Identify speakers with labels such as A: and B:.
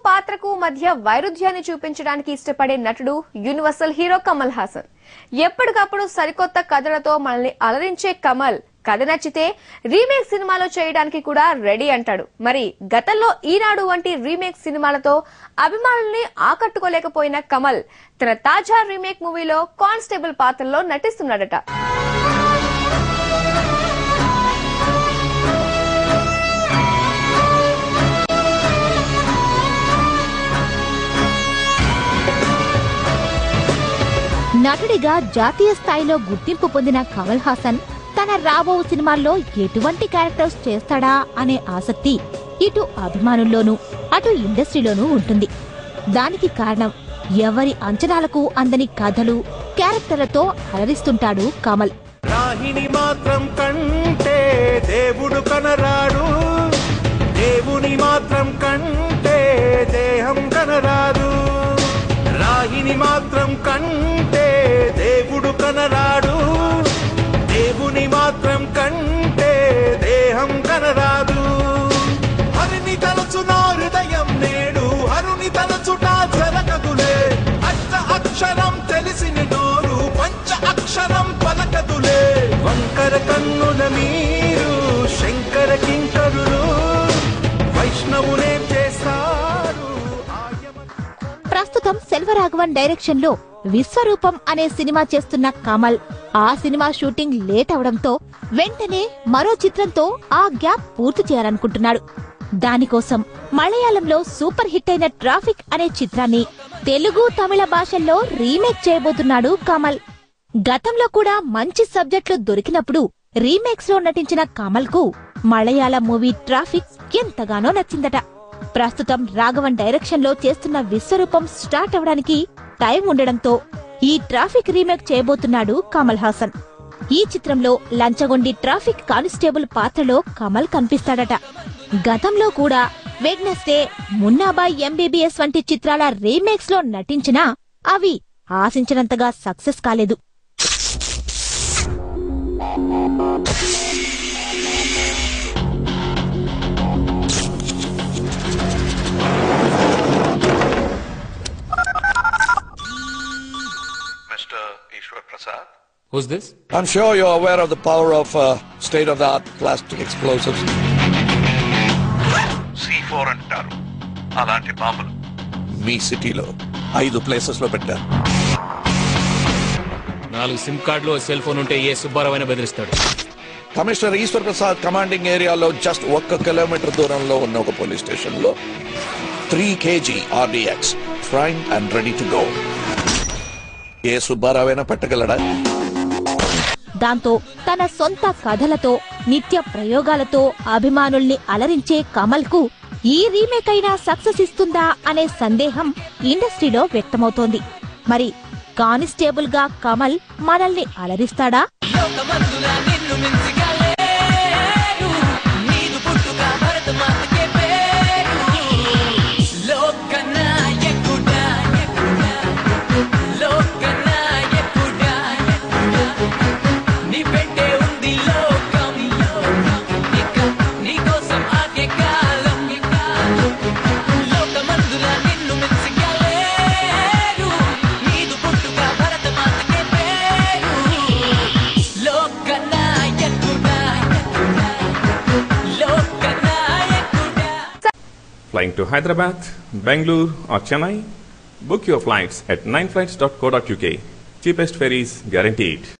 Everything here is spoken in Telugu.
A: పాత్రకు మధ్య వైరుధ్యాన్ని చూపించడానికి ఇష్టపడే నటుడు యూనివర్సల్ హీరో కమల్ హాసన్. ఎప్పటికప్పుడు సరికొత్త కథలతో మనల్ని అలరించే కమల్ కథ నచ్చితే రీమేక్ సినిమాలో చేయడానికి కూడా రెడీ అంటాడు. మరి గతంలో ఈనాడు వంటి రీమేక్ సినిమాలతో అభిమానుల్ని ఆకట్టుకోలేకపోయిన కమల్ తన తాజా రీమేక్ మూవీలో కానిస్టేబుల్ పాత్రలో నటిస్తున్నాడట.
B: నటుడిగా జాతీయ స్థాయిలో గుర్తింపు పొందిన కమల్ హాసన్ తన రాబో సినిమాల్లో ఎటువంటి క్యారెక్టర్స్ చేస్తాడా అనే ఆసక్తి ఇటు అభిమానుల్లోనూ అటు ఇండస్ట్రీలోనూ ఉంటుంది. దానికి కారణం ఎవరి అంచనాలకు అందని కథలు, క్యారెక్టర్లతో అలరిస్తుంటాడు కమల్.
C: రాహిని మాత్రం కంటే దేవుడు కనరాడు, దేవుని మాత్రం కంటే దేహం కనరాదు. రాహిని మాత్రం కంటే దేవుడు కనరాడు, దేవుని మాత్రం కంటే దేహం కనరాదు. హరిని తలచునా హృదయం నేడు, హరుని తలచుట జరగదులే. అక్షరం తెలిసిన నోరు పంచ అక్షరం పలకదులే. వంకర కన్నుల మీరు శంకర కింకరులు, వైష్ణవునే చేస్తారు.
B: ప్రస్తుతం సెల్వరాఘవన్ డైరెక్షన్ లో విశ్వరూపం అనే సినిమా చేస్తున్న కమల్ ఆ సినిమా షూటింగ్ లేట్ అవడంతో వెంటనే మరో చిత్రంతో ఆ గ్యాప్ పూర్తి చేయాలనుకుంటున్నాడు. దానికోసం మలయాళంలో సూపర్ హిట్ అయిన ట్రాఫిక్ అనే చిత్రాన్ని తెలుగు, తమిళ భాషల్లో రీమేక్ చేయబోతున్నాడు కమల్. గతంలో కూడా మంచి సబ్జెక్టులు దొరికినప్పుడు రీమేక్స్ లో నటించిన కమల్ కు మలయాళ మూవీ ట్రాఫిక్ ఎంతగానో నచ్చిందట. ప్రస్తుతం రాఘవన్ డైరెక్షన్ లో చేస్తున్న విశ్వరూపం స్టార్ట్ అవడానికి టైం ఉండడంతో ఈ ట్రాఫిక్ రీమేక్ చేయబోతున్నాడు కమల్ హాసన్. ఈ చిత్రంలో లంచగొండి ట్రాఫిక్ కానిస్టేబుల్ పాత్రలో కమల్ కనిపిస్తాడట. గతంలో కూడా వెడ్నెస్డే, మున్నాబాయ్ ఎంబీబీఎస్ వంటి చిత్రాల రీమేక్స్ లో నటించినా అవి ఆశించినంతగా సక్సెస్ కాలేదు.
D: Who's this?
E: I'm sure you're aware of the power of state-of-the-art plastic explosives.
F: C4 అంటారు అలాంటి బాంబులు
E: మీ సిటీలో 5 ప్లేసెస్ లో పెట్టారు.
D: 4 సిమ్ కార్డులు, సెల్ ఫోన్ ఉంటే ఏ సుబ్బారావైనా బెదిరిస్తాడు.
E: కమిషనర్ ఈశ్వర్ ప్రసాద్ కమాండింగ్ ఏరియాలో జస్ట్ 1 కిలోమీటర్ దూరంలో ఉన్న ఒక పోలీస్ స్టేషన్ లో 3 kg RDX primed and ready to go. ఏ సుబ్బారావైనా పెట్టగలడా?
B: దాంతో తన సొంత కథలతో, నిత్య ప్రయోగాలతో అభిమానుల్ని అలరించే కమల్ కు ఈ రీమేక్ అయినా సక్సెస్ ఇస్తుందా అనే సందేహం ఇండస్ట్రీలో వ్యక్తమవుతోంది. మరి కానిస్టేబుల్ గా కమల్ మనల్ని అలరిస్తాడా?
G: Flying to Hyderabad, Bangalore or Chennai? Book your flights at 9flights.co.uk. Cheapest ferries guaranteed.